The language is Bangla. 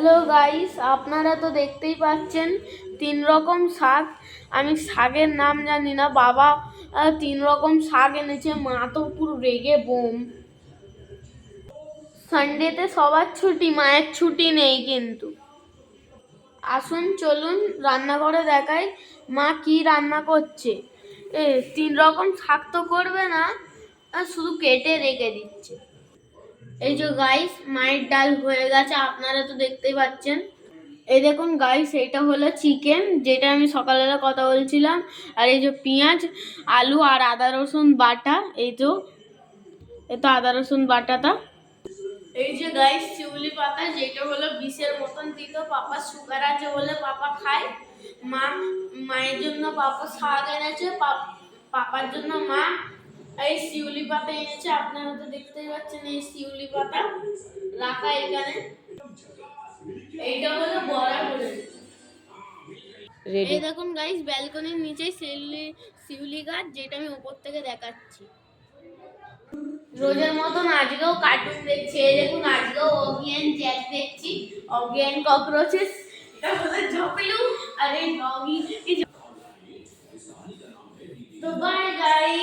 হ্যালো গাইস, আপনারা তো দেখতেই পাচ্ছেন 3 রকম শাক। আমি শাকের নাম জানি না। বাবা 3 রকম শাক এনেছে। মা তো পুরো রেগে বোম। সানডেতে সবার ছুটি, মায়ের ছুটি নেই কিন্তু। আসুন চলুন রান্নাঘরে দেখাই মা কি রান্না করছে। 3 রকম শাক তো করবে না, শুধু কেটে রেখে দিচ্ছে। এই যে গাইস, মায়ের ডাল হয়ে গেছে, আপনারা তো দেখতেই পাচ্ছেন। এই দেখুন গাইস, এটা হলো চিকেন, যেটা আমি সকালবেলা কথা বলছিলাম। আর এই যে পেঁয়াজ, আলু আর আদা রসুন বাটা। এই তো আদা রসুন বাটাটা। এই যে গাইস শিউলি পাতা, যেটা হলো বিষের মতন দিত। পাপা সুগার আছে বলে পাপা খায়। মায়ের জন্য পাপা শাক এনেছে, পাপার জন্য মা এই শিউলি পাতা এনেছে। আপনারা তো দেখতেই পাচ্ছেন এই শিউলি পাতা রাখা এখানে। এইটা হলো বড়া করে। এই দেখুন গাইস, ব্যালকনির নিচে শিউলি গাছ, যেটা আমি উপর থেকে দেখাচ্ছি। রোজের মতন আজকেও কার্টুন দেখছি। এই দেখুন, আজকেও অগি অ্যান্ড জ্যাক দেখছি। অগি অ্যান্ড ককরোচেস। এটা হলো ঝপিলু আর এই ডগি। তো বাই গাইস।